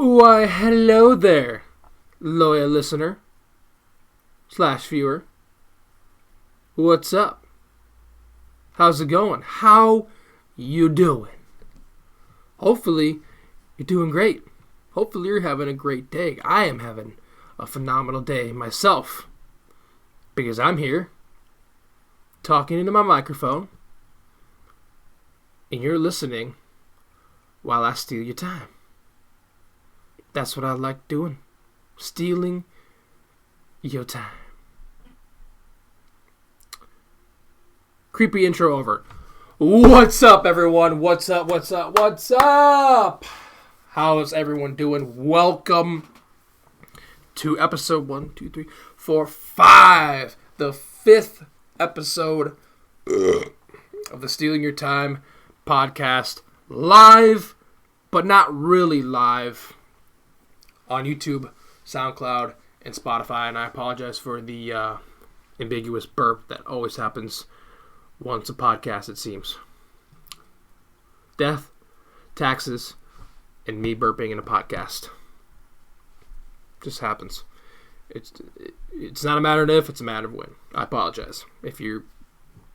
Why, hello there, loyal listener / viewer. What's up? How's it going? How you doing? Hopefully, you're doing great. Hopefully, you're having a great day. I am having a phenomenal day myself because I'm here talking into my microphone and you're listening while I steal your time. That's what I like doing. Stealing your time. Creepy intro over. What's up, everyone? What's up? How is everyone doing? Welcome to episode 1, 2, 3, 4, 5. The 5th episode of the Stealing Your Time podcast. Live, but not really live, on YouTube, SoundCloud, and Spotify. And I apologize for the ambiguous burp that always happens once a podcast, it seems. Death, taxes, and me burping in a podcast. Just happens. It's not a matter of if, it's a matter of when. I apologize if you're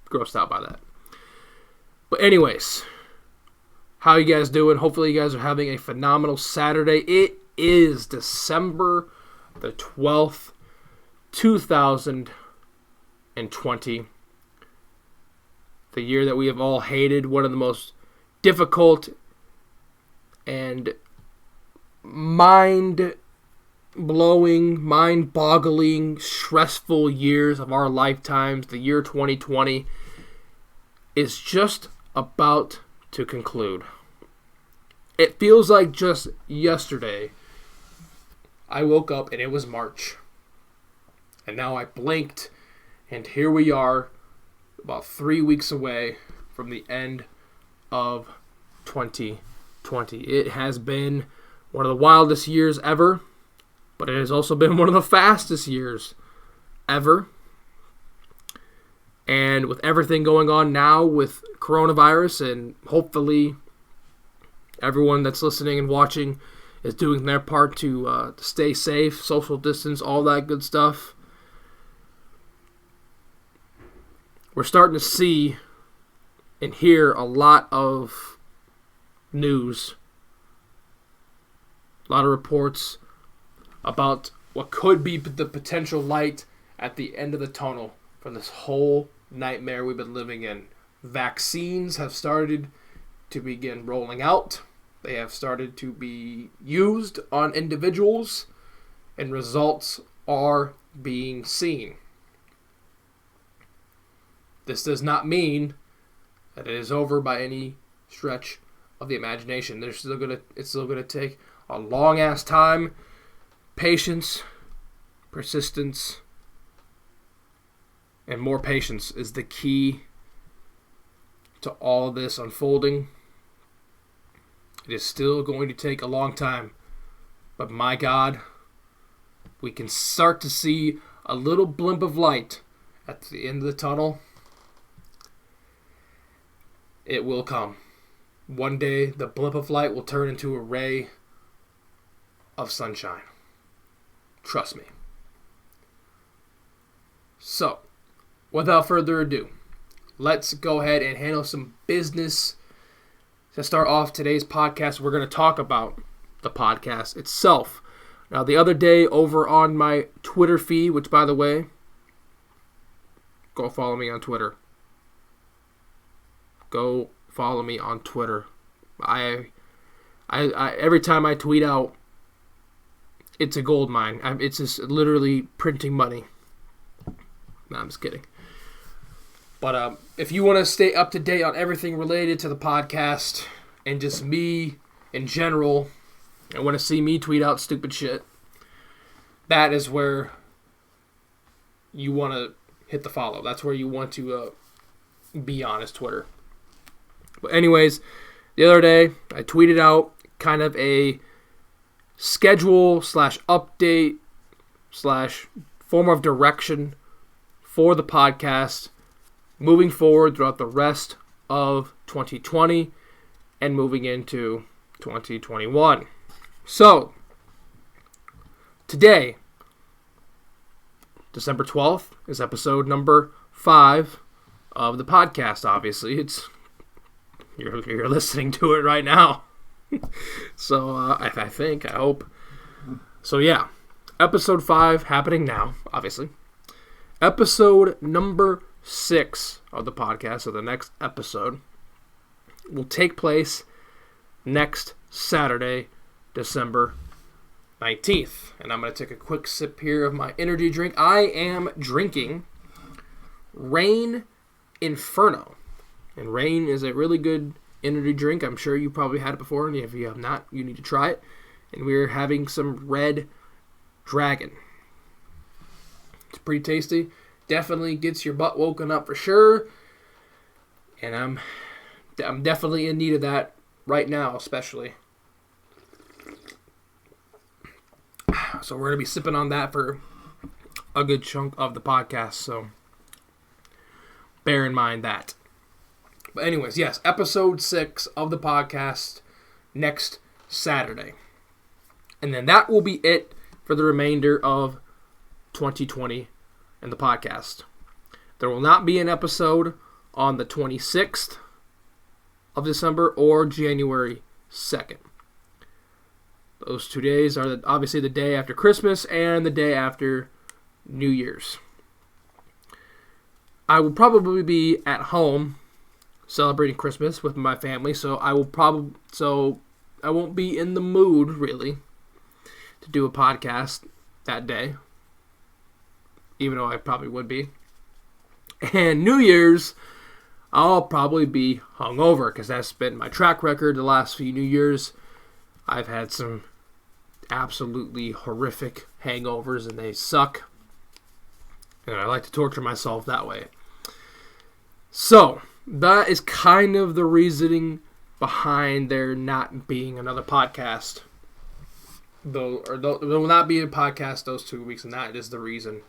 grossed out by that. But anyways, how you guys doing? Hopefully you guys are having a phenomenal Saturday. It is December the 12th, 2020. The year that we have all hated. One of the most difficult and mind-blowing, mind-boggling, stressful years of our lifetimes. The year 2020 is just about to conclude. It feels like just yesterday I woke up and it was March. And now I blinked and here we are about 3 weeks away from the end of 2020. It has been one of the wildest years ever, but it has also been one of the fastest years ever. And with everything going on now with coronavirus, and hopefully everyone that's listening and watching is doing their part to stay safe, social distance, all that good stuff. We're starting to see and hear a lot of news, a lot of reports about what could be the potential light at the end of the tunnel from this whole nightmare we've been living in. Vaccines have started to begin rolling out. They have started to be used on individuals, and results are being seen. This does not mean that it is over by any stretch of the imagination. It's still gonna take a long ass time, patience, persistence, and more patience is the key to all this unfolding. It is still going to take a long time, but my God, we can start to see a little blimp of light at the end of the tunnel. It will come. One day, the blimp of light will turn into a ray of sunshine. Trust me. So, without further ado, let's go ahead and handle some business. To start off today's podcast, we're going to talk about the podcast itself. Now, the other day over on my Twitter feed, which, by the way, go follow me on Twitter. Go follow me on Twitter. I every time I tweet out, it's a gold mine. It's just literally printing money. No, I'm just kidding. But if you want to stay up to date on everything related to the podcast and just me in general, and want to see me tweet out stupid shit, that is where you want to hit the follow. That's where you want to be on, is Twitter. But anyways, the other day I tweeted out kind of a schedule / update / form of direction for the podcast moving forward throughout the rest of 2020 and moving into 2021. So, today, December 12th, is episode number 5 of the podcast. Obviously, you're listening to it right now. So I hope. So yeah, episode 5 happening now, obviously. Episode number 6 of the podcast, so the next episode, will take place next Saturday, December 19th. And I'm going to take a quick sip here of my energy drink. I am drinking Reign Inferno. And Reign is a really good energy drink. I'm sure you probably had it before, and if you have not, you need to try it. And we're having some Red Dragon. It's pretty tasty. Definitely gets your butt woken up for sure. And I'm definitely in need of that right now, especially. So we're going to be sipping on that for a good chunk of the podcast. So bear in mind that. But anyways, yes, episode 6 of the podcast next Saturday. And then that will be it for the remainder of 2020 and the podcast. There will not be an episode on the 26th of December or January 2nd. Those 2 days are obviously the day after Christmas and the day after New Year's. I will probably be at home celebrating Christmas with my family, so I won't be in the mood really to do a podcast that day, even though I probably would be. And New Year's, I'll probably be hungover, because that's been my track record the last few New Year's. I've had some absolutely horrific hangovers, and they suck. And I like to torture myself that way. So, that is kind of the reasoning behind there not being another podcast. There will not be a podcast those 2 weeks, and that is the reason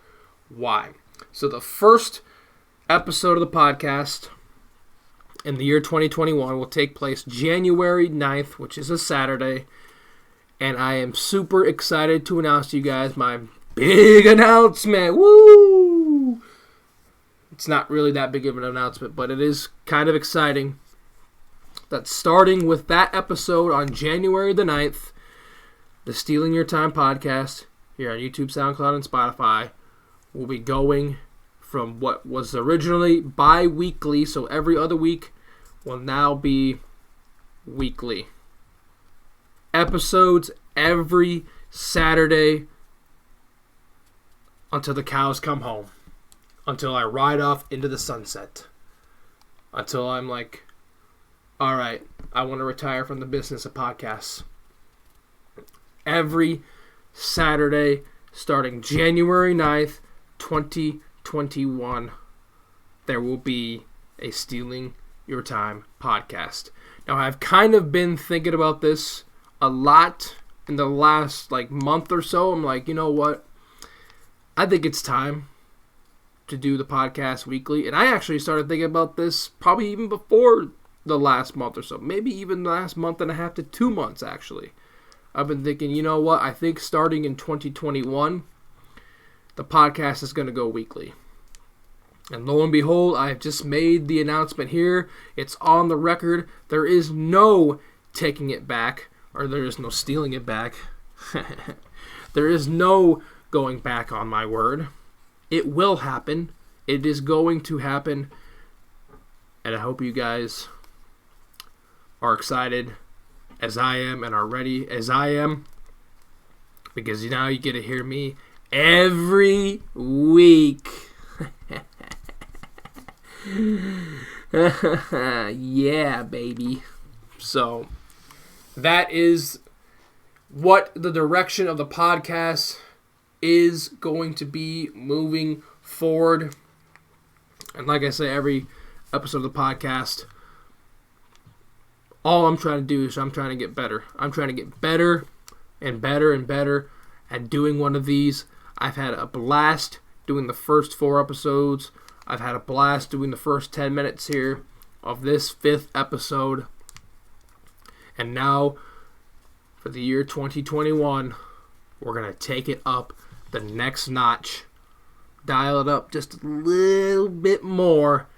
why. So the first episode of the podcast in the year 2021 will take place January 9th, which is a Saturday. And I am super excited to announce to you guys my big announcement. Woo! It's not really that big of an announcement, but it is kind of exciting that starting with that episode on January the 9th, the Stealing Your Time podcast here on YouTube, SoundCloud, and Spotify will be going from what was originally bi-weekly, so every other week, will now be weekly. Episodes every Saturday until the cows come home. Until I ride off into the sunset. Until I'm like, alright, I want to retire from the business of podcasts. Every Saturday, starting January 9th, 2021, there will be a Stealing Your Time podcast. Now, I've kind of been thinking about this a lot in the last month or so. I'm like, you know what? I think it's time to do the podcast weekly. And I actually started thinking about this probably even before the last month or so. Maybe even the last month and a half to 2 months, actually. I've been thinking, you know what? I think starting in 2021, the podcast is going to go weekly. And lo and behold, I've just made the announcement here. It's on the record. There is no taking it back, or there is no stealing it back. There is no going back on my word. It will happen. It is going to happen. And I hope you guys are excited as I am and are ready as I am. Because now you get to hear me every week. Yeah, baby. So, that is what the direction of the podcast is going to be moving forward. And like I say, every episode of the podcast, all I'm trying to do is I'm trying to get better. I'm trying to get better and better and better at doing one of these. I've had a blast doing the first 4 episodes. I've had a blast doing the first 10 minutes here of this 5th episode. And now, for the year 2021, We're going to take it up the next notch. Dial it up just a little bit more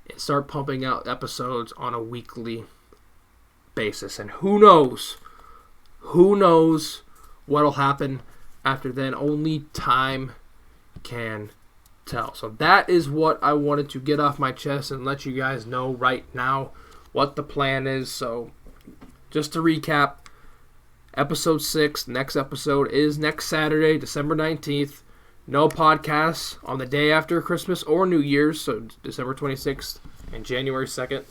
and start pumping out episodes on a weekly basis. And who knows what'll happen after then. Only time can tell. So that is what I wanted to get off my chest and let you guys know right now what the plan is. So just to recap, episode 6, next episode is next Saturday, December 19th. No podcasts on the day after Christmas or New Year's, so December 26th and January 2nd.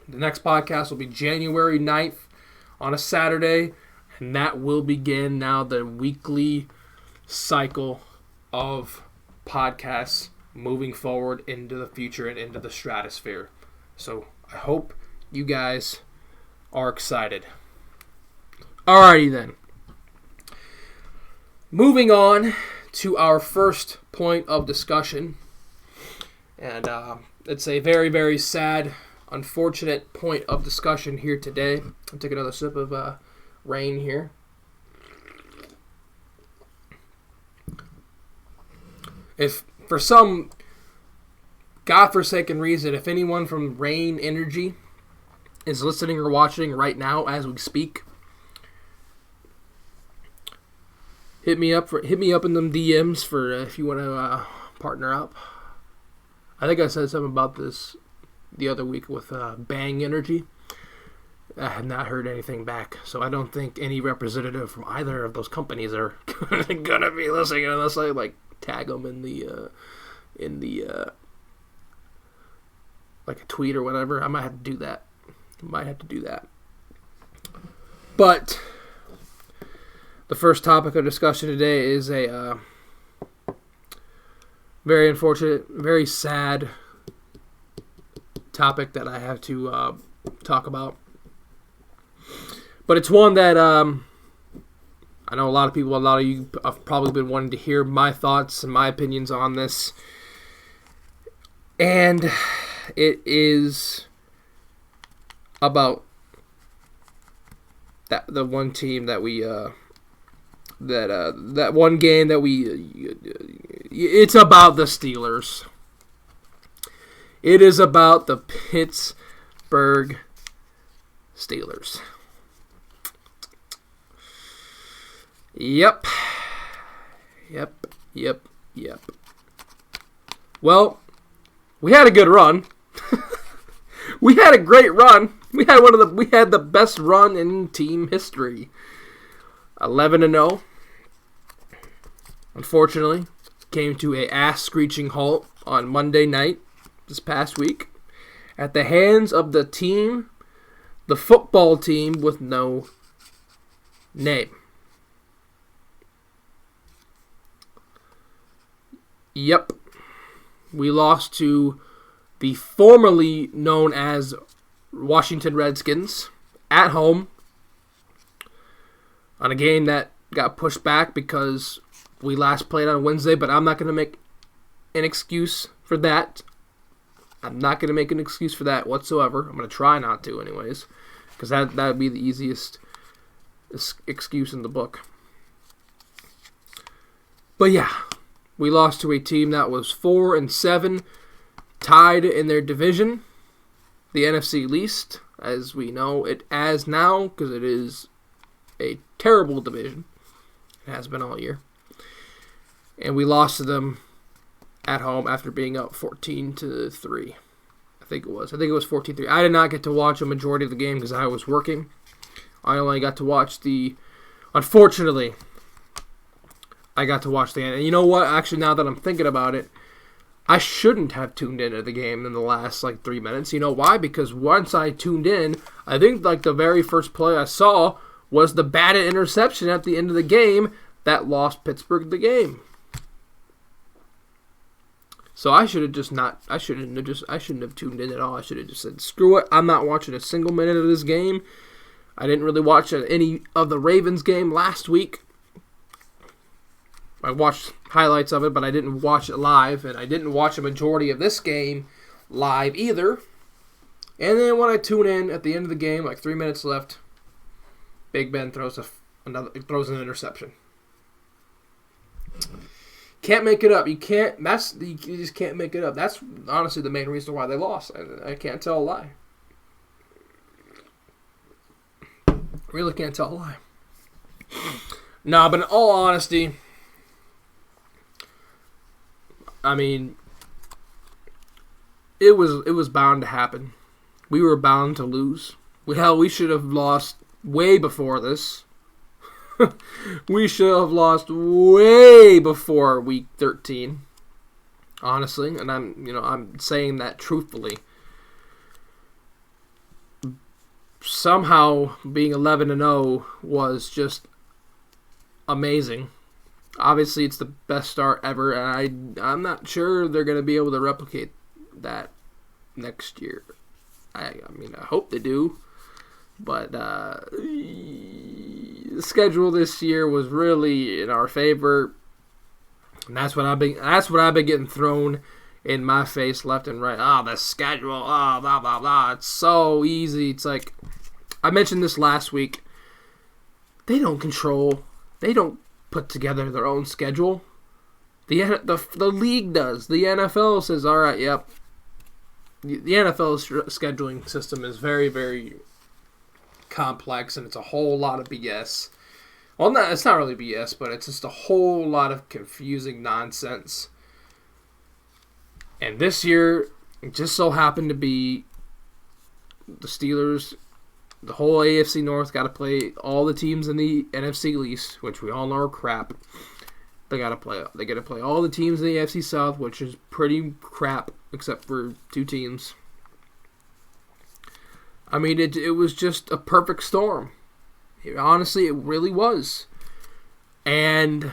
The next podcast will be January 9th on a Saturday, and that will begin now the weekly cycle of podcasts moving forward into the future and into the stratosphere. So I hope you guys are excited. Alrighty then. Moving on to our first point of discussion. And it's a very, very sad, unfortunate point of discussion here today. I'll take another sip of rain here. If for some godforsaken reason, if anyone from Rain Energy is listening or watching right now as we speak, hit me up in them DMs for if you want to partner up. I think I said something about this the other week with Bang Energy. I have not heard anything back, so I don't think any representative from either of those companies are gonna be listening unless I like tag them in the like a tweet or whatever. I might have to do that. But the first topic of discussion today is a very unfortunate, very sad topic that I have to talk about. But it's one that I know a lot of you have probably been wanting to hear my thoughts and my opinions on this. And it is about the one team that we that one game that it's about the Steelers. It is about the Pittsburgh Steelers. Yep. Well, we had a good run. We had a great run. We had the best run in team history. 11-0. Unfortunately, came to a ass-screeching halt on Monday night this past week at the hands of the football team with no name. Yep. We lost to the formerly known as Washington Redskins at home on a game that got pushed back because we last played on Wednesday, but I'm not going to make an excuse for that. I'm not going to make an excuse for that whatsoever. I'm going to try not to anyways, because that would be the easiest excuse in the book. But yeah, we lost to a team that was 4-7, tied in their division, the NFC least, as we know it as now, because it is a terrible division. It has been all year. And we lost to them at home after being up 14-3. I think it was 14-3. I did not get to watch a majority of the game because I was working. I only got to watch unfortunately, I got to watch the end. And you know what? Actually, now that I'm thinking about it, I shouldn't have tuned into the game in the last 3 minutes. You know why? Because once I tuned in, I think the very first play I saw was the batted interception at the end of the game that lost Pittsburgh the game. So I shouldn't have tuned in at all. I should have just said, screw it, I'm not watching a single minute of this game. I didn't really watch any of the Ravens game last week. I watched highlights of it, but I didn't watch it live, and I didn't watch a majority of this game live either. And then when I tune in at the end of the game, 3 minutes left, Big Ben throws a throws an interception. Can't make it up. You just can't make it up. That's honestly the main reason why they lost. I can't tell a lie. Really can't tell a lie. Nah, but in all honesty, I mean, it was bound to happen. We were bound to lose. We should have lost way before this. We should have lost way before week 13. Honestly, and I'm saying that truthfully. Somehow being 11-0 was just amazing. Obviously, it's the best start ever, and I'm not sure they're going to be able to replicate that next year. I hope they do, but the schedule this year was really in our favor, and that's what I've been getting thrown in my face left and right. The schedule, blah blah blah. It's so easy. It's like I mentioned this last week. They don't put together their own schedule. The league does. The NFL says, all right, yep. The NFL's scheduling system is very, very complex, and it's a whole lot of BS. Well, it's not really BS, but it's just a whole lot of confusing nonsense. And this year, it just so happened to be the Steelers. The whole AFC North got to play all the teams in the NFC East, which we all know are crap. They got to play all the teams in the AFC South, which is pretty crap, except for 2 teams. I mean, it was just a perfect storm. Honestly, it really was. And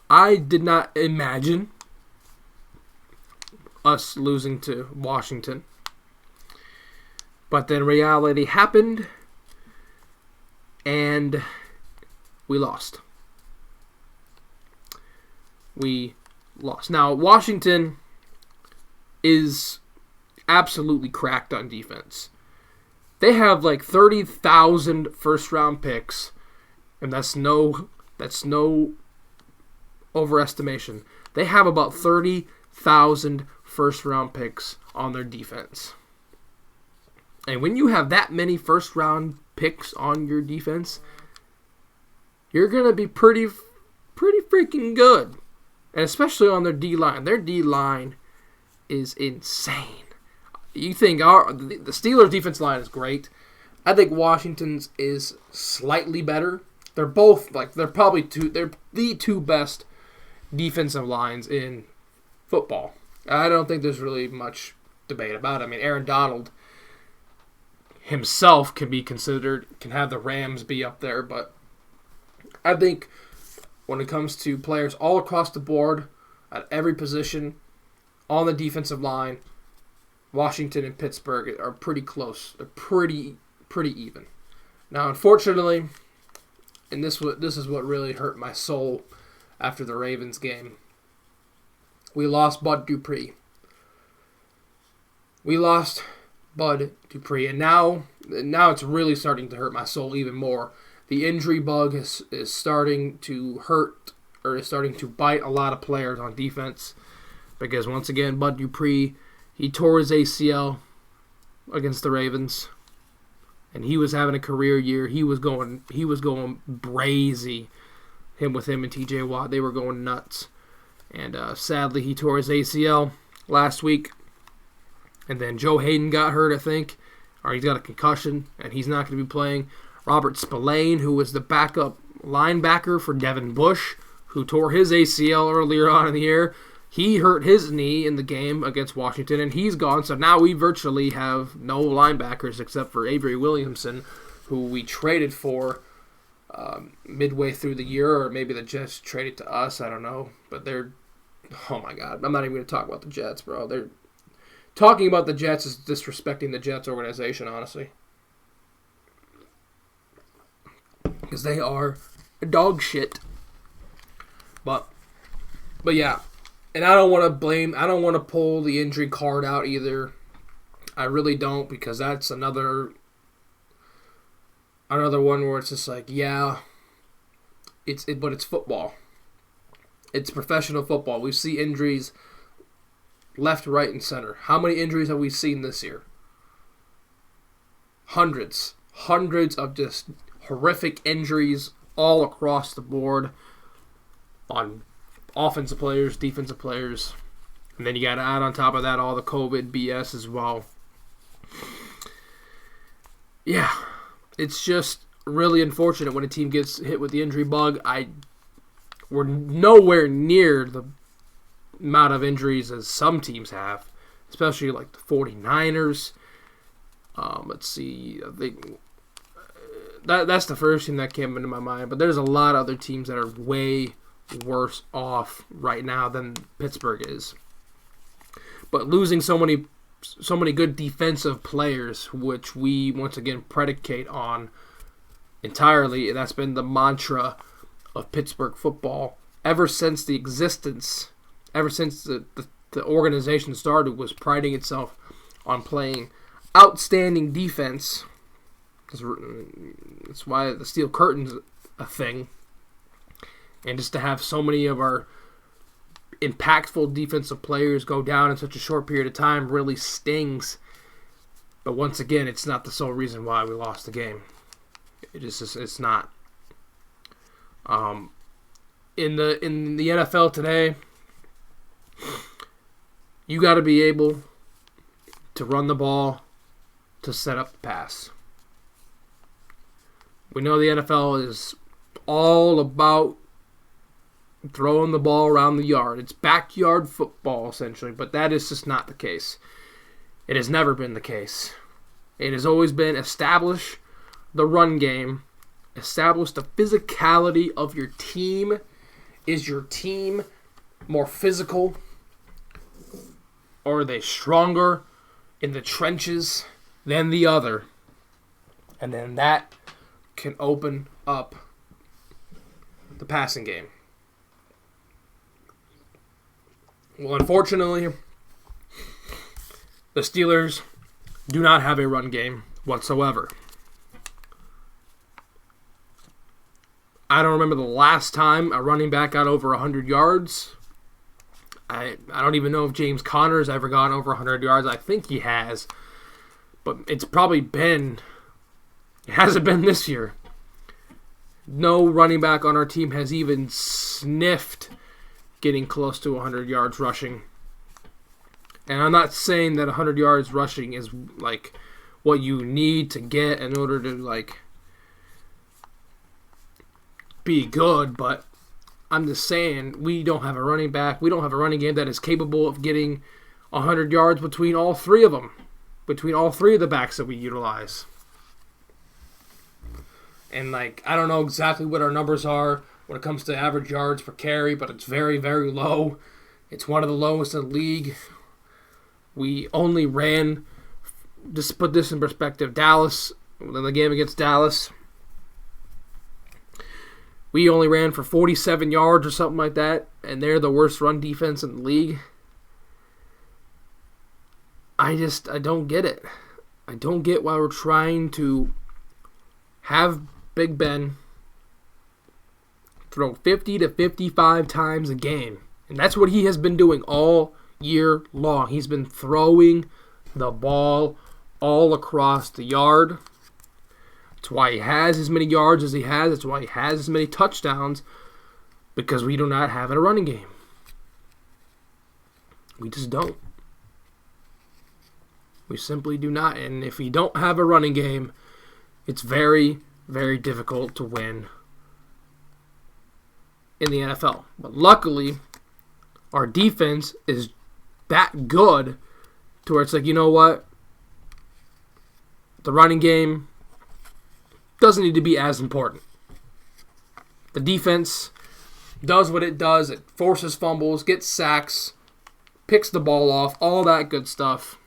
I did not imagine us losing to Washington. But then reality happened, and we lost. Now, Washington is absolutely cracked on defense. They have like 30,000 first-round picks, and that's no overestimation. They have about 30,000 first-round picks on their defense. And when you have that many first-round picks on your defense, you're going to be pretty freaking good. And especially on their D-line. Their D-line is insane. You think the Steelers' defense line is great. I think Washington's is slightly better. They're both, they're the 2 best defensive lines in football. I don't think there's really much debate about it. I mean, Aaron Donald himself can have the Rams be up there, but I think when it comes to players all across the board, at every position, on the defensive line, Washington and Pittsburgh are pretty close. They're pretty even. Now, unfortunately, and this is what really hurt my soul after the Ravens game, we lost Bud Dupree. And now it's really starting to hurt my soul even more. The injury bug is starting to hurt, or is starting to bite a lot of players on defense, because once again, Bud Dupree, he tore his ACL against the Ravens, and he was having a career year. He was going brazy. Him and T.J. Watt, they were going nuts. And sadly, he tore his ACL last week. And then Joe Hayden got hurt, I think, or he's got a concussion, and he's not going to be playing. Robert Spillane, who was the backup linebacker for Devin Bush, who tore his ACL earlier on in the year, he hurt his knee in the game against Washington, and he's gone. So now we virtually have no linebackers except for Avery Williamson, who we traded for midway through the year, or maybe the Jets traded to us. I don't know. But oh my God, I'm not even going to talk about the Jets, bro. Talking about the Jets is disrespecting the Jets organization, honestly. Because they are dog shit. But yeah. And I don't want to pull the injury card out either. I really don't, because that's another another one where it's just like, yeah, but it's football. It's professional football. We see injuries left, right, and center. How many injuries have we seen this year? Hundreds of just horrific injuries all across the board on offensive players, defensive players. And then you got to add on top of that all the COVID BS as well. Yeah, it's just really unfortunate when a team gets hit with the injury bug. We're nowhere near the amount of injuries as some teams have, especially like the 49ers. Let's see, I think that's the first team that came into my mind, but there's a lot of other teams that are way worse off right now than Pittsburgh is. But losing so many good defensive players, which we once again predicate on entirely, and that's been the mantra of Pittsburgh football ever since the organization started, was priding itself on playing outstanding defense. That's why the steel curtain's a thing. And just to have so many of our impactful defensive players go down in such a short period of time really stings. But once again, it's not the sole reason why we lost the game. It's not. In the NFL today, you got to be able to run the ball to set up the pass. We know the NFL is all about throwing the ball around the yard. It's backyard football, essentially, but that is just not the case. It has never been the case. It has always been establish the run game, establish the physicality of your team. Is your team more physical? Or are they stronger in the trenches than the other? And then that can open up the passing game. Well, unfortunately, the Steelers do not have a run game whatsoever. I don't remember the last time a running back got over 100 yards. I don't even know if James Conner's ever gone over 100 yards. I think he has. But it hasn't been this year. No running back on our team has even sniffed getting close to 100 yards rushing. And I'm not saying that 100 yards rushing is like what you need to get in order to like be good, but I'm just saying we don't have a running back. We don't have a running game that is capable of getting 100 yards between all three of them, between all three of the backs that we utilize. And like, I don't know exactly what our numbers are when it comes to average yards per carry, but it's very, very low. It's one of the lowest in the league. We only ran, just to put this in perspective, Dallas, in the game against Dallas, we only ran for 47 yards or something like that, and they're the worst run defense in the league. I don't get it. I don't get why we're trying to have Big Ben throw 50 to 55 times a game. And that's what he has been doing all year long. He's been throwing the ball all across the yard. That's why he has as many yards as he has. That's why he has as many touchdowns, because we do not have a running game. We just don't. We simply do not. And if we don't have a running game, it's very, very difficult to win in the NFL. But luckily, our defense is that good to where it's like, you know what? The running game doesn't need to be as important. The defense does what it does. It forces fumbles, gets sacks, picks the ball off, all that good stuff.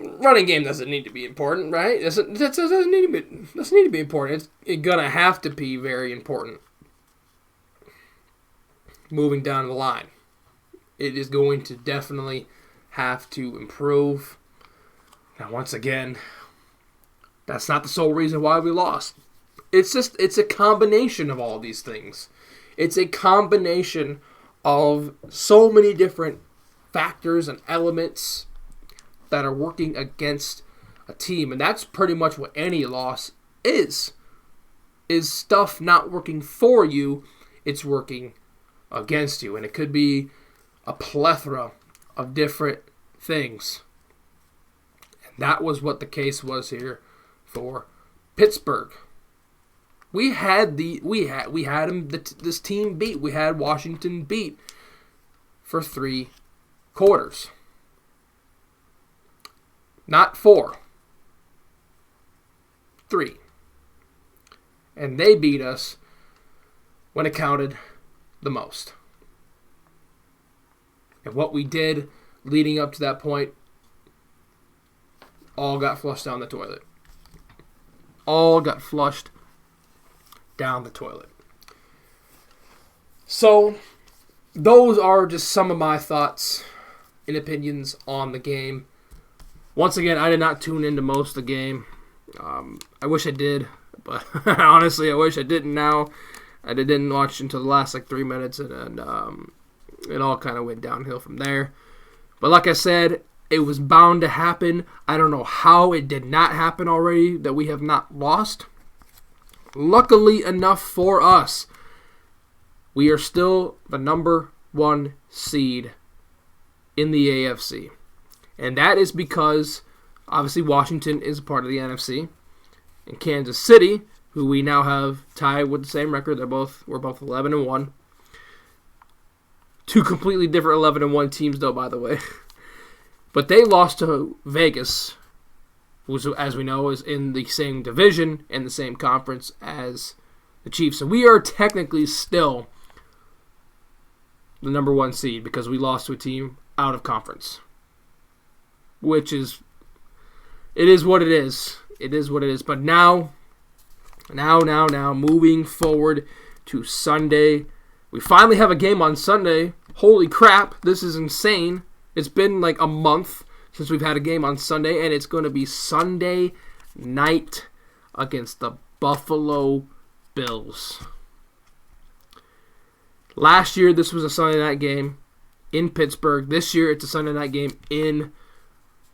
Running game doesn't need to be important, right? It doesn't need to be important. It's gonna have to be very important. Moving down the line, it is going to definitely have to improve. Now, once again, That's not the sole reason why we lost. It's a combination of all these things. It's a combination of so many different factors and elements that are working against a team. And that's pretty much what any loss is stuff not working for you, it's working against you. And it could be a plethora of different things. And that was what the case was here for Pittsburgh. We had this team beat. We had Washington beat for 3 quarters. Not 4. 3. And they beat us when it counted the most. And what we did leading up to that point all got flushed down the toilet. All got flushed down the toilet. So, those are just some of my thoughts and opinions on the game. Once again, I did not tune into most of the game. I wish I did, but honestly, I wish I didn't now. I didn't watch until the last 3 minutes, and it all kind of went downhill from there. But like I said, it was bound to happen. I don't know how it did not happen already, that we have not lost. Luckily enough for us, we are still the number 1 seed in the AFC. And that is because, obviously, Washington is a part of the NFC. And Kansas City, who we now have tied with the same record, we're both 11-1. 2 completely different 11-1 teams, though, by the way. But they lost to Vegas, who, as we know, is in the same division and the same conference as the Chiefs. So we are technically still the number 1 seed because we lost to a team out of conference. Which is, it is what it is. It is what it is. But now, moving forward to Sunday. We finally have a game on Sunday. Holy crap, this is insane. It's been like a month since we've had a game on Sunday, and it's going to be Sunday night against the Buffalo Bills. Last year, this was a Sunday night game in Pittsburgh. This year, it's a Sunday night game in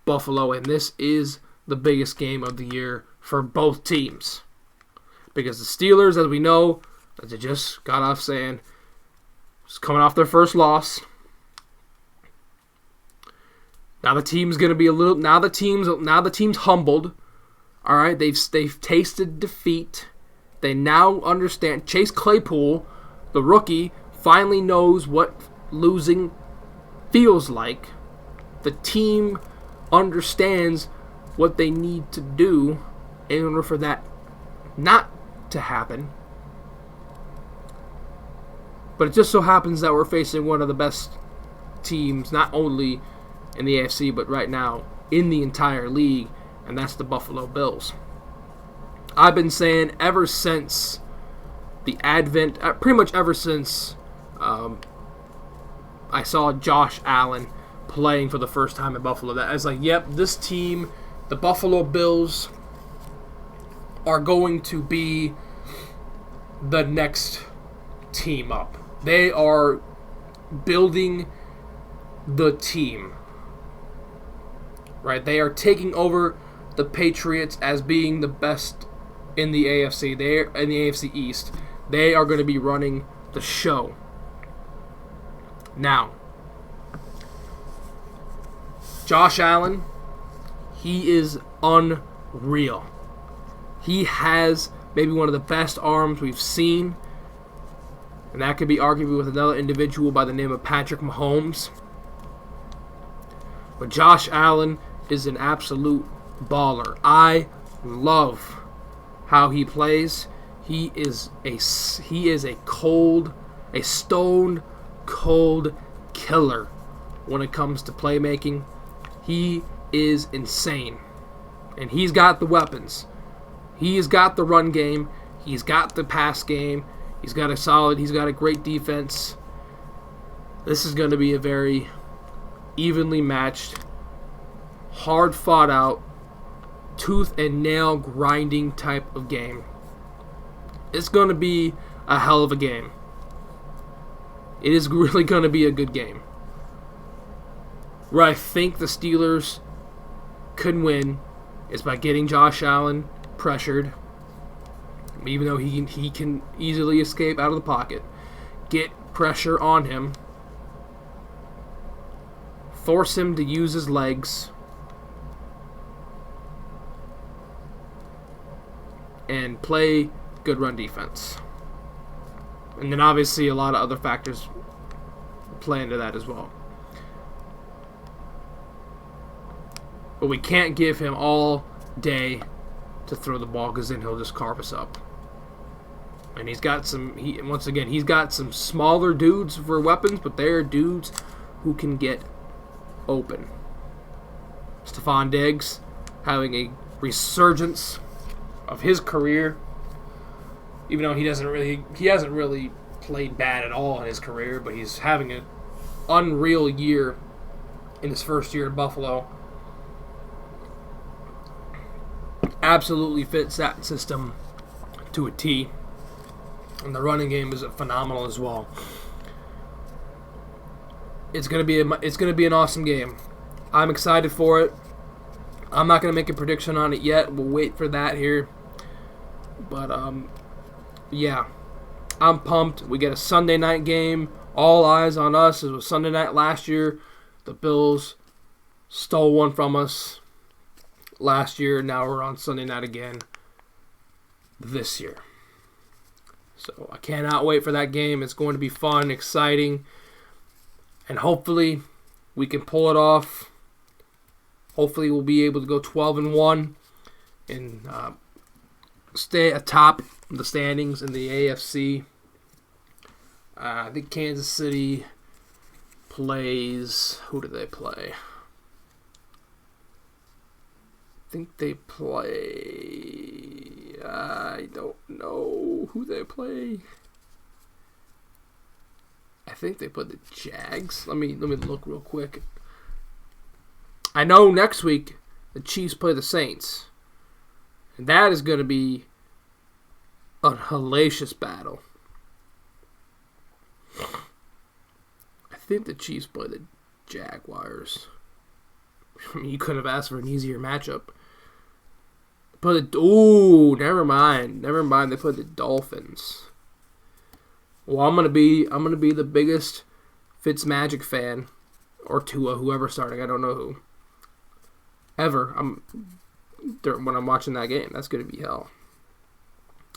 Buffalo, and this is the biggest game of the year for both teams. Because the Steelers, as we know, as I just got off saying, is coming off their first loss. Now the team's gonna be now the team's humbled. All right, they've tasted defeat. They now understand. Chase Claypool, the rookie, finally knows what losing feels like. The team understands what they need to do in order for that not to happen. But it just so happens that we're facing one of the best teams, not only in the AFC, but right now in the entire league, and that's the Buffalo Bills. I've been saying ever since the advent, pretty much ever since I saw Josh Allen playing for the first time in Buffalo, that I was like, yep, this team, the Buffalo Bills, are going to be the next team up. They are building the team. Right? They are taking over the Patriots as being the best in the AFC. They're in the AFC East. They are going to be running the show. Now, Josh Allen, he is unreal. He has maybe one of the best arms we've seen. And that could be argued with another individual by the name of Patrick Mahomes. But Josh Allen is an absolute baller. I love how he plays. He is a stone cold killer when it comes to playmaking. He is insane. And he's got the weapons. He's got the run game. He's got the pass game. He's got a great defense. This is going to be a very evenly matched, hard fought out tooth and nail grinding type of game. It's going to be a hell of a game. It is really going to be a good game. Where I think the Steelers could win is by getting Josh Allen pressured, even though he can easily escape out of the pocket. Get pressure on him. Force him to use his legs. And play good run defense. And then obviously a lot of other factors play into that as well. But we can't give him all day to throw the ball, because then he'll just carve us up. And he's got he's got some smaller dudes for weapons, but they're dudes who can get open. Stephon Diggs having a resurgence of his career, even though he hasn't really played bad at all in his career, but he's having an unreal year in his first year in Buffalo. Absolutely fits that system to a T. And the running game is phenomenal as well. It's gonna be an awesome game. I'm excited for it. I'm not gonna make a prediction on it yet. We'll wait for that here. But yeah, I'm pumped. We get a Sunday night game. All eyes on us. It was Sunday night last year. The Bills stole one from us last year. Now we're on Sunday night again this year. So I cannot wait for that game. It's going to be fun, exciting, and hopefully we can pull it off. Hopefully we'll be able to go 12-1 and stay atop the standings in the AFC. I think Kansas City plays... Who do they play? I think they play... I don't know who they play. I think they play the Jags. Let me look real quick. I know next week the Chiefs play the Saints. And that is going to be a hellacious battle. I think the Chiefs play the Jaguars. I mean, you couldn't have asked for an easier matchup. Never mind. They put the Dolphins. Well, I'm gonna be the biggest Fitzmagic fan, or Tua, whoever starting. I don't know who. Ever. When I'm watching that game, that's gonna be hell.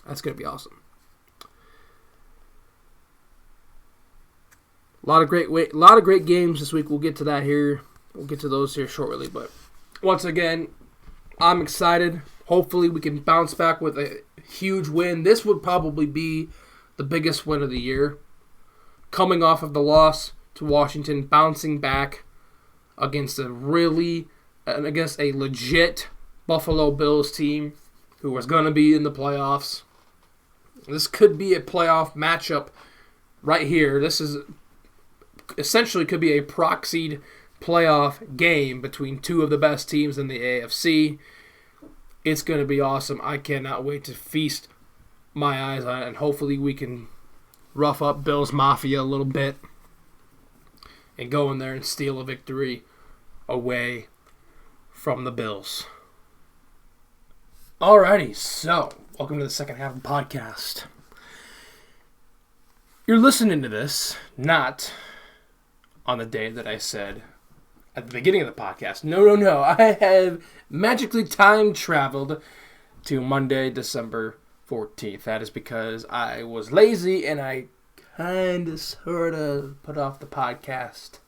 That's gonna be awesome. A lot of great games this week. We'll get to that here. We'll get to those here shortly. But once again, I'm excited. Hopefully we can bounce back with a huge win. This would probably be the biggest win of the year. Coming off of the loss to Washington, bouncing back against a legit Buffalo Bills team who was going to be in the playoffs. This could be a playoff matchup right here. This is essentially could be a proxied playoff game between two of the best teams in the AFC. It's going to be awesome. I cannot wait to feast my eyes on it, and hopefully we can rough up Bills Mafia a little bit and go in there and steal a victory away from the Bills. Alrighty, so welcome to the second half of the podcast. You're listening to this not on the day that I said at the beginning of the podcast. No. I have magically time traveled to Monday, December 14th. That is because I was lazy and I kind of sort of put off the podcast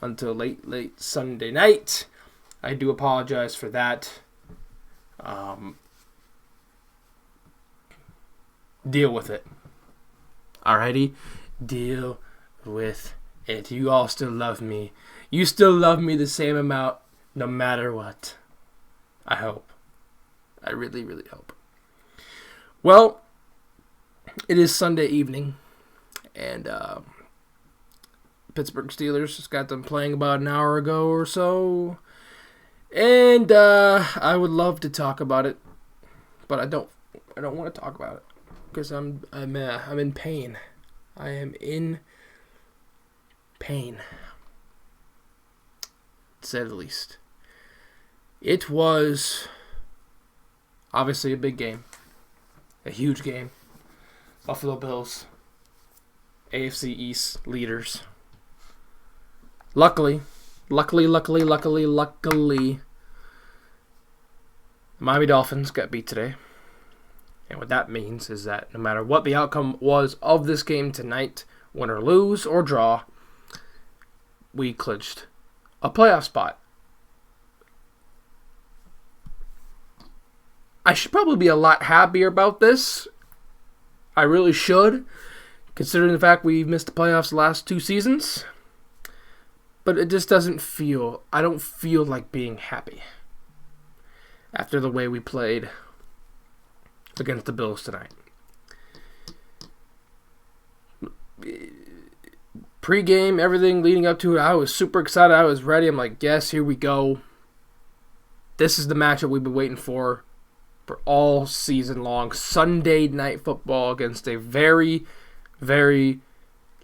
until late Sunday night. I do apologize for that. Deal with it. Alrighty? Deal with it. You all still love me. You still love me the same amount no matter what. I hope. I really, really hope. Well, it is Sunday evening, and Pittsburgh Steelers just got done playing about an hour ago or so, And I would love to talk about it, but I don't want to talk about it because I'm in pain. I am in pain, to say the least. It was obviously a big game, a huge game. Buffalo Bills, AFC East leaders. Luckily, Miami Dolphins got beat today. And what that means is that no matter what the outcome was of this game tonight, win or lose or draw, we clinched a playoff spot. I should probably be a lot happier about this. I really should, considering the fact we've missed the playoffs the last 2 seasons. But it just doesn't feel... I don't feel like being happy after the way we played against the Bills tonight. Pre-game, everything leading up to it, I was super excited. I was ready. I'm like, yes, here we go. This is the matchup we've been waiting for all season long. Sunday night football against a very, very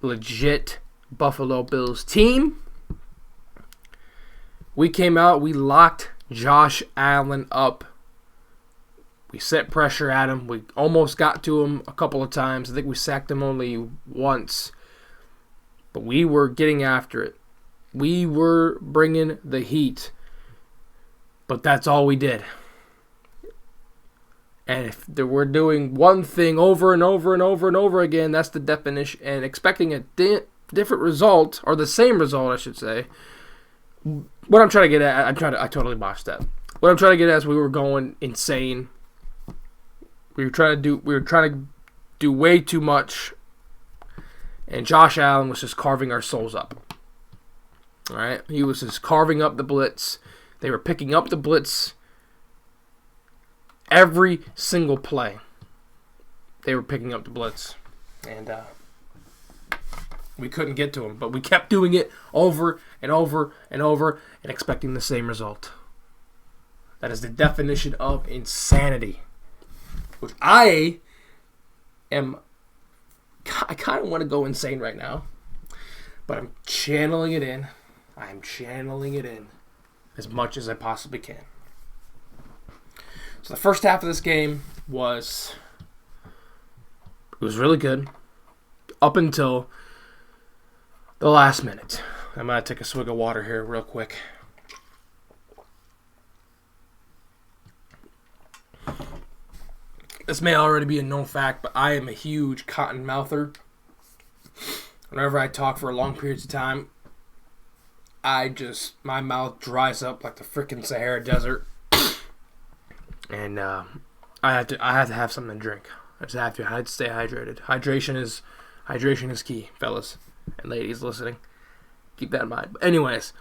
legit Buffalo Bills team. We came out, we locked Josh Allen up. We set pressure at him. We almost got to him a couple of times. I think we sacked him only once. But we were getting after it. We were bringing the heat. But that's all we did. And if we're doing one thing over and over and over and over again, that's the definition. And expecting a different result, or the same result, I should say. What I'm trying to get at, I totally botched that. What I'm trying to get at is we were going insane. We were trying to do way too much, and Josh Allen was just carving our souls up. All right, he was just carving up the blitz. They were picking up the blitz every single play. They were picking up the blitz, and we couldn't get to him, but we kept doing it over and over and over and expecting the same result. That is the definition of insanity. Which I kind of want to go insane right now, but I'm channeling it in. I'm channeling it in as much as I possibly can. So the first half of this game was really good up until the last minute. I'm going to take a swig of water here real quick. This may already be a known fact, but I am a huge cotton mouther. Whenever I talk for long periods of time, my mouth dries up like the freaking Sahara Desert. And I have to have something to drink. I just have to. I have to stay hydrated. Hydration is key, fellas and ladies listening. Keep that in mind. But anyways,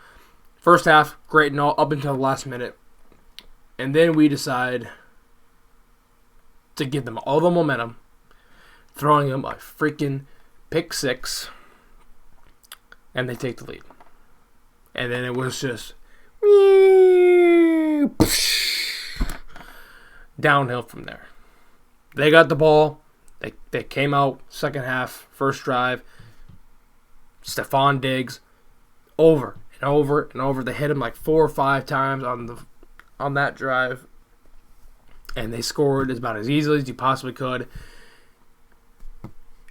first half, great and all, up until the last minute. And then we decide to give them all the momentum, throwing them a freaking pick six, and they take the lead. And then it was just downhill from there. They got the ball. They came out second half, first drive. Stephon Diggs, over and over and over. They hit him like 4 or 5 times on that drive, and they scored about as easily as you possibly could.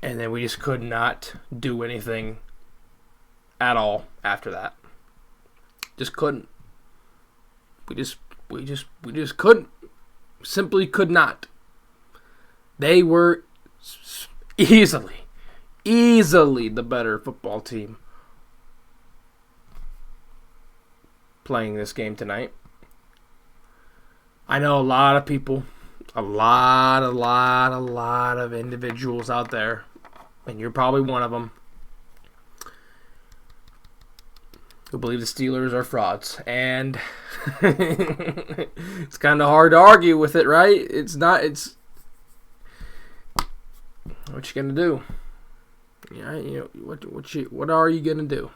And then we just could not do anything at all after that. Just couldn't. We just couldn't. Simply could not. They were easily the better football team playing this game tonight. I know a lot of people, a lot of individuals out there, and you're probably one of them, who believe the Steelers are frauds. And it's kind of hard to argue with it, right? It's what you gonna do? Yeah, what are you gonna do?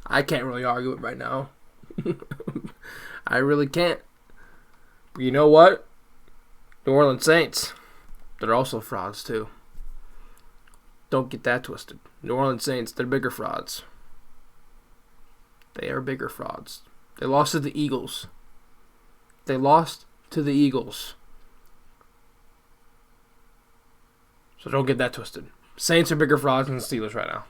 I can't really argue it right now I really can't. But you know what? New Orleans Saints, they're also frauds too. Don't get that twisted. New Orleans Saints, they're bigger frauds. They are bigger frauds. They lost to the Eagles. They lost to the Eagles. So don't get that twisted. Saints are bigger frauds than the Steelers right now.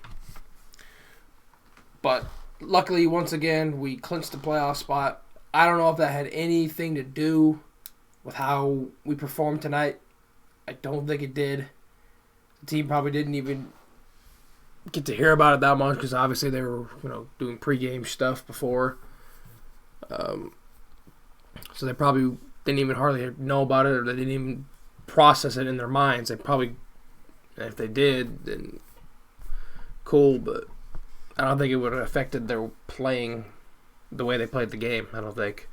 But luckily, once again, we clinched the playoff spot. I don't know if that had anything to do with how we performed tonight. I don't think it did. The team probably didn't even get to hear about it that much because obviously they were, doing pregame stuff before. So they probably didn't even hardly know about it, or they didn't even process it in their minds. They probably, if they did, then cool, but I don't think it would have affected their playing the way they played the game. I don't think.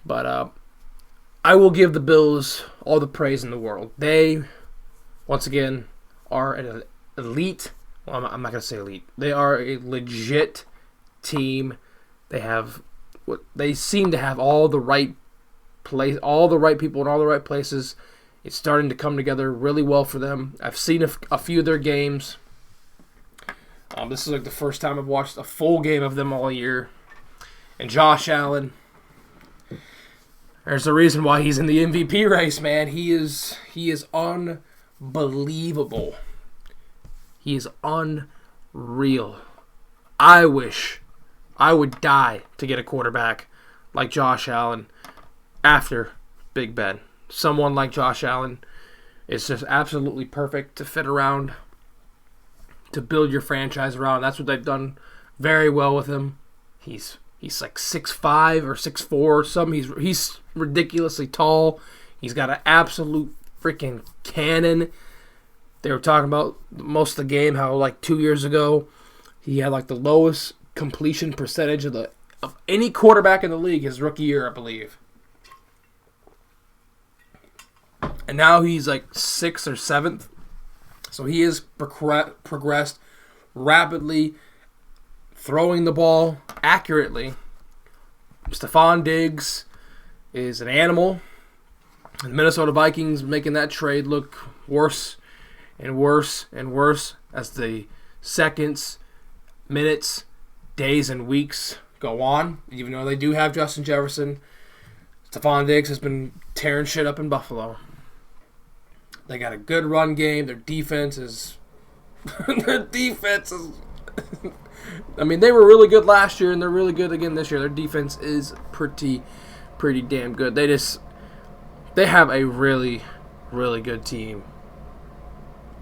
But I will give the Bills all the praise in the world. They, once again, are an elite. Well, I'm not going to say elite. They are a legit team. They seem to have all the right people in all the right places. It's starting to come together really well for them. I've seen a few of their games. This is like the first time I've watched a full game of them all year. And Josh Allen, there's a reason why he's in the MVP race, man. He is unbelievable. He is unreal. I wish I would die to get a quarterback like Josh Allen after Big Ben. Someone like Josh Allen is just absolutely perfect to fit around, to build your franchise around. That's what they've done very well with him. He's like 6'5" or 6'4" or something. He's ridiculously tall. He's got an absolute freaking cannon. They were talking about most of the game how like 2 years ago he had like the lowest completion percentage of any quarterback in the league his rookie year, I believe. And now he's like 6th or 7th. So he has progressed rapidly, throwing the ball accurately. Stephon Diggs is an animal. And the Minnesota Vikings making that trade look worse and worse and worse as the seconds, minutes, days, and weeks go on. Even though they do have Justin Jefferson, Stephon Diggs has been tearing shit up in Buffalo. They got a good run game. Their defense is... I mean, they were really good last year, and they're really good again this year. Their defense is pretty damn good. They have a really, really good team.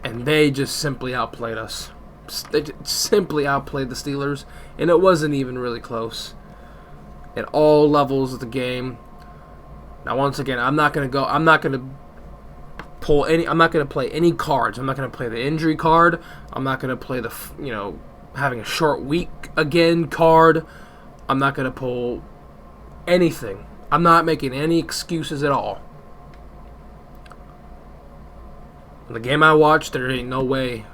And they just simply outplayed us. They simply outplayed the Steelers, and it wasn't even really close at all levels of the game. Now, once again, I'm not going to play any cards. I'm not going to play the injury card. I'm not going to play the, having a short week again card. I'm not going to pull anything. I'm not making any excuses at all. In the game I watched, there ain't no way.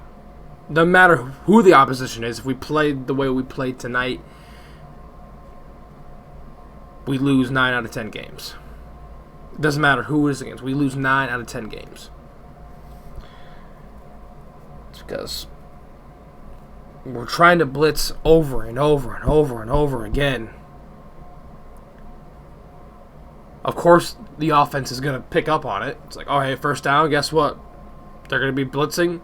Doesn't matter who the opposition is. If we played the way we played tonight, we lose 9 out of 10 games. It doesn't matter who it is against. We lose 9 out of 10 games. It's because we're trying to blitz over and over and over and over again. Of course, the offense is going to pick up on it. It's like, oh, hey, first down, guess what? They're going to be blitzing.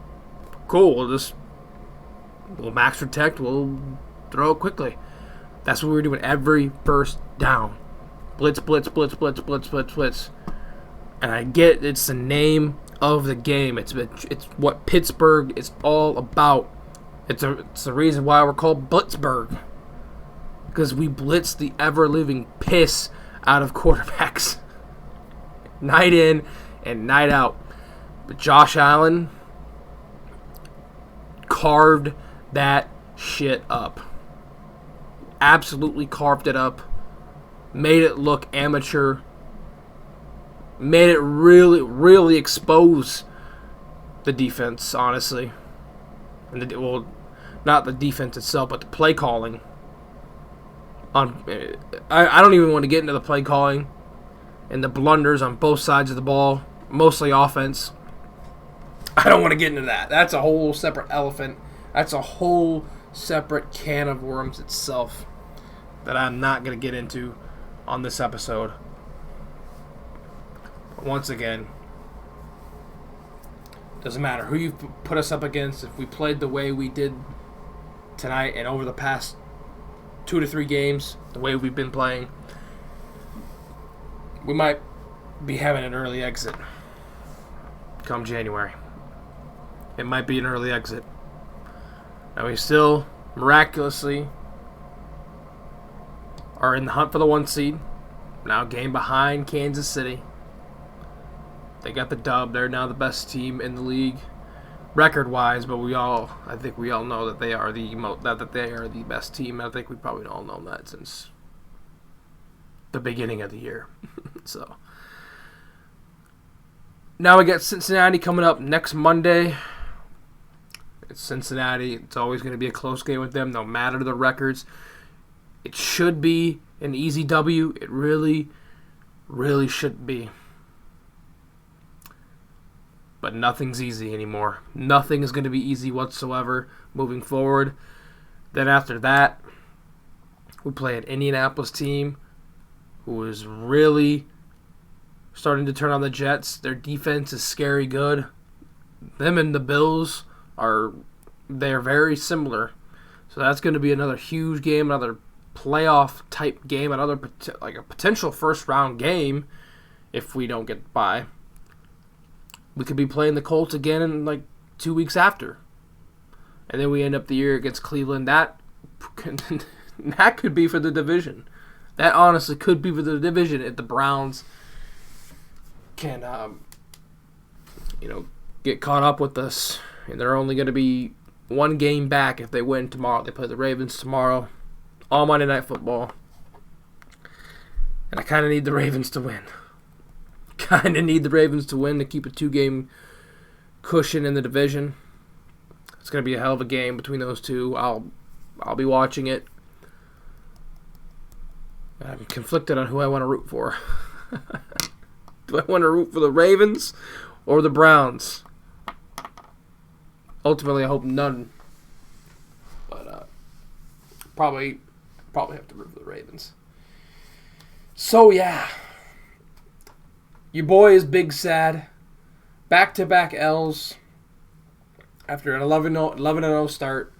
Cool, we'll max protect, we'll throw it quickly. That's what we're doing every first down. Blitz, blitz, blitz, blitz, blitz, blitz, blitz. And I get it's the name of the game. It's what Pittsburgh is all about. It's the reason why we're called Blitzburg. Because we blitz the ever-living piss out of quarterbacks. Night in and night out. But Josh Allen carved that shit up. Absolutely carved it up. Made it look amateur. Made it really, really expose the defense, honestly. And not the defense itself, but the play calling. I don't even want to get into the play calling and the blunders on both sides of the ball, mostly offense. I don't want to get into that. That's a whole separate elephant. That's a whole separate can of worms itself that I'm not going to get into on this episode. But once again, doesn't matter who you put us up against. If we played the way we did tonight and over the past 2 to 3 games, the way we've been playing, we might be having an early exit come January. It might be an early exit. Now we still miraculously are in the hunt for the 1 seed. Now a game behind Kansas City. They got the dub. They're now the best team in the league, record-wise. But I think we all know that they are the best team. I think we probably all know that since the beginning of the year. So now we got Cincinnati coming up next Monday. It's Cincinnati. It's always going to be a close game with them, no matter the records. It should be an easy W. It really, really should be. But nothing's easy anymore. Nothing is going to be easy whatsoever moving forward. Then after that, we play an Indianapolis team who is really starting to turn on the Jets. Their defense is scary good. Them and the Bills they're very similar. So that's going to be another huge game, another playoff type game, another like a potential first round game if we don't get by. We could be playing the Colts again in like 2 weeks after. And then we end up the year against Cleveland. That could be for the division. That honestly could be for the division if the Browns can get caught up with us. And they're only going to be 1 game back if they win tomorrow. They play the Ravens tomorrow. All Monday Night Football. And I kind of need the Ravens to win. Kind of need the Ravens to win to keep a 2-game cushion in the division. It's going to be a hell of a game between those two. I'll be watching it. I'm conflicted on who I want to root for. Do I want to root for the Ravens or the Browns? Ultimately, I hope none. But probably have to root for the Ravens. So yeah. Your boy is big sad. Back-to-back L's after an 11-0 start.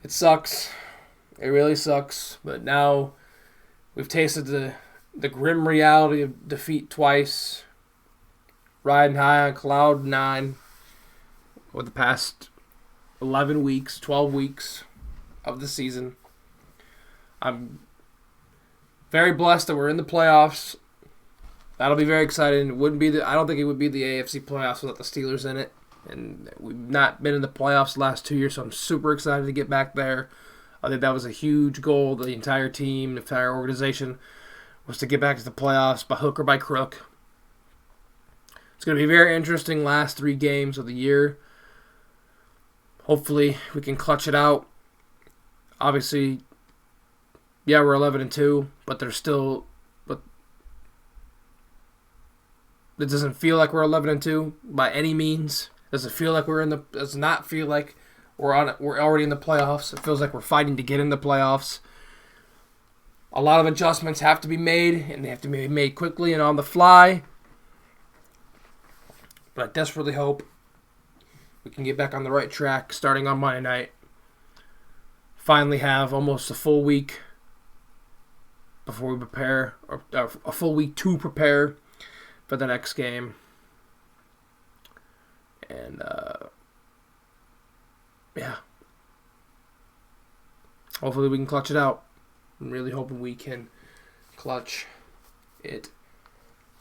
It sucks. It really sucks. But now we've tasted the grim reality of defeat twice. Riding high on cloud 9 with the past 11 weeks, 12 weeks of the season. I'm very blessed that we're in the playoffs. That'll be very exciting. I don't think it would be the AFC playoffs without the Steelers in it. And we've not been in the playoffs the last 2 years, so I'm super excited to get back there. I think that was a huge goal. The entire team, the entire organization, was to get back to the playoffs by hook or by crook. It's going to be very interesting last 3 games of the year. Hopefully we can clutch it out. Obviously, yeah, we're 11-2, but there's still... It doesn't feel like we're 11-2 by any means. Does not feel like we're already in the playoffs. It feels like we're fighting to get in the playoffs. A lot of adjustments have to be made, and they have to be made quickly and on the fly. But I desperately hope we can get back on the right track starting on Monday night. Finally have almost a full week before we prepare, or a full week to prepare for the next game. And, yeah. Hopefully we can clutch it out. I'm really hoping we can clutch it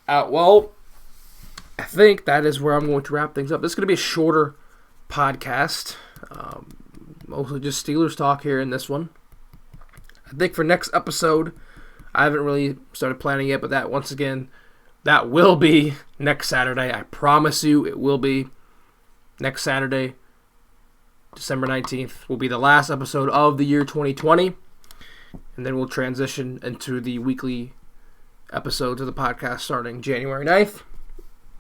out. Well, I think that is where I'm going to wrap things up. This is going to be a shorter podcast. Mostly just Steelers talk here in this one. I think for next episode, I haven't really started planning yet, but that, once again, that will be next Saturday. I promise you it will be next Saturday. December 19th, will be the last episode of the year 2020. And then we'll transition into the weekly episodes of the podcast starting January 9th.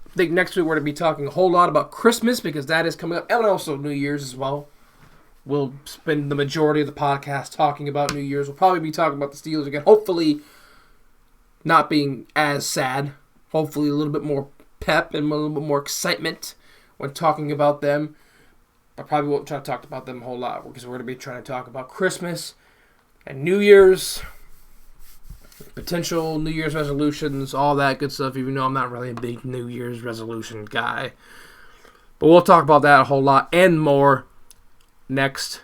I think next week we're going to be talking a whole lot about Christmas because that is coming up, and also New Year's as well. We'll spend the majority of the podcast talking about New Year's. We'll probably be talking about the Steelers again, hopefully not being as sad. Hopefully a little bit more pep and a little bit more excitement when talking about them. I probably won't try to talk about them a whole lot because we're going to be trying to talk about Christmas and New Year's, potential New Year's resolutions, all that good stuff, even though I'm not really a big New Year's resolution guy. But we'll talk about that a whole lot and more next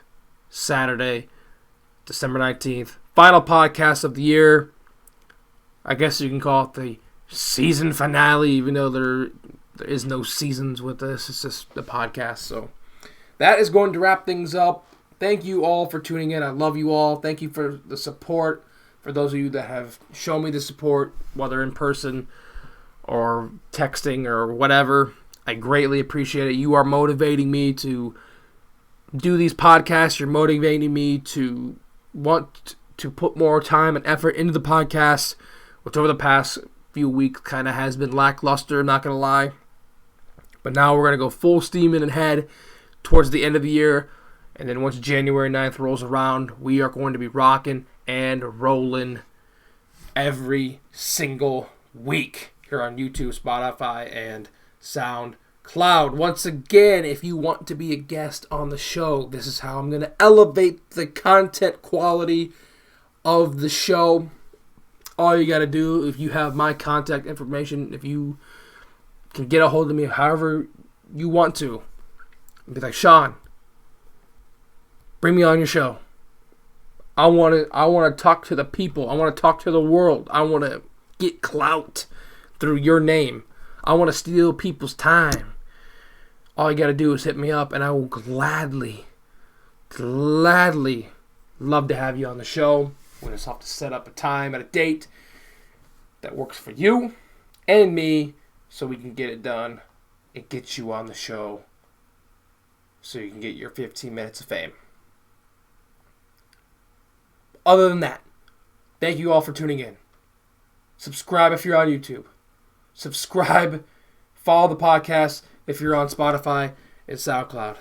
Saturday, December 19th. Final podcast of the year. I guess you can call it the season finale, even though there is no seasons with this. It's just the podcast. So that is going to wrap things up. Thank you all for tuning in. I love you all. Thank you for the support. For those of you that have shown me the support, whether in person or texting or whatever, I greatly appreciate it. You are motivating me to do these podcasts. You're motivating me to want to put more time and effort into the podcast, which over the past few weeks kind of has been lackluster, not going to lie. But now we're going to go full steam in ahead towards the end of the year. And then once January 9th rolls around, we are going to be rocking and rolling every single week here on YouTube, Spotify, and SoundCloud. Once again, if you want to be a guest on the show, this is how I'm going to elevate the content quality of the show. All you got to do, if you have my contact information, if you can get a hold of me however you want to, be like, Sean, bring me on your show. I want to talk to the people. I want to talk to the world. I want to get clout through your name. I want to steal people's time. All you got to do is hit me up, and I will gladly love to have you on the show. We'll just have to set up a time and a date that works for you and me so we can get it done and get you on the show so you can get your 15 minutes of fame. Other than that, thank you all for tuning in. Subscribe if you're on YouTube. Subscribe, follow the podcast if you're on Spotify and SoundCloud.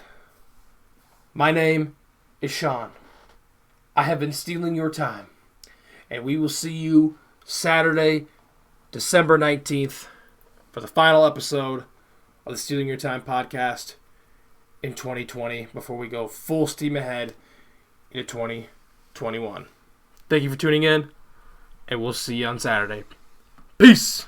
My name is Sean. I have been stealing your time. And we will see you Saturday, December 19th for the final episode of the Stealing Your Time podcast in 2020 before we go full steam ahead into 2021. Thank you for tuning in, and we'll see you on Saturday. Peace!